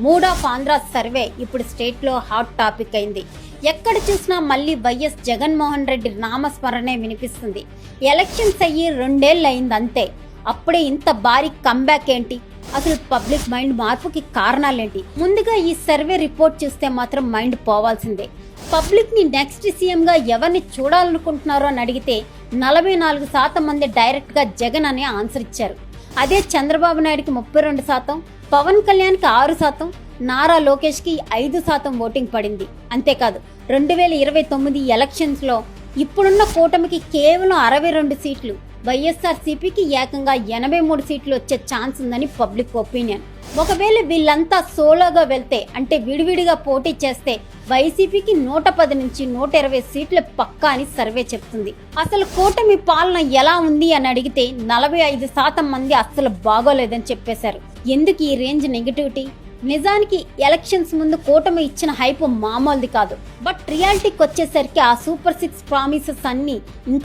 Mood of Andhra survey ఇప్పుడు స్టేట్లో hot topic అయింది. ఎక్కడ చూసినా మళ్ళీ వైఎస్ జగన్మోహన్ రెడ్డి నామస్మరణే వినిపిస్తుంది. ఎలక్షన్స్ అయ్యి 2 ఏళ్ళు అయింది అంతే. అప్పుడే ఇంత భారీ కంబ్యాక్ ఏంటి? అసలు పబ్లిక్ మైండ్ మార్పుకి కారణాలేంటి? ముందుగా ఈ సర్వే రిపోర్ట్ చూస్తే మాత్రం మైండ్ పోవాల్సిందే. పబ్లిక్ ని నెక్స్ట్ సీఎంగా ఎవరిని చూడాలనుకుంటున్నారో అని అడిగితే 44% మంది డైరెక్ట్ గా జగన్ అనే ఆన్సర్ ఇచ్చారు. అదే చంద్రబాబు నాయుడుకి 32%, పవన్ కళ్యాణ్కి 6%, నారా లోకేష్కి 5% ఓటింగ్ పడింది. అంతేకాదు 2029 ఎలక్షన్స్లో ఇప్పుడున్న కూటమికి కేవలం 62 సీట్లు, వైఎస్ఆర్సీపీకి ఏకంగా 83 సీట్లు వచ్చే ఛాన్స్ ఉందని పబ్లిక్ ఒపీనియన్. ఒకవేళ వీళ్ళంతా సోలోగా వెళ్తే, అంటే విడివిడిగా పోటీ చేస్తే వైసీపీకి 110 నుంచి 120 సీట్లు పక్కా అని సర్వే చెప్తుంది. అసలు కూటమి పాలన ఎలా ఉంది అని అడిగితే 45% మంది అస్సలు బాగోలేదని చెప్పేశారు. ఎందుకు ఈ రేంజ్ నెగిటివిటీ? నిజానికి ఎలక్షన్స్ ముందు కూటమి ఇచ్చిన హైప్ మామూలుది కాదు. బట్ రియాలిటీకి వచ్చేసరికి ఆ సూపర్ 6 ప్రామిసెస్ అన్ని ఇంకా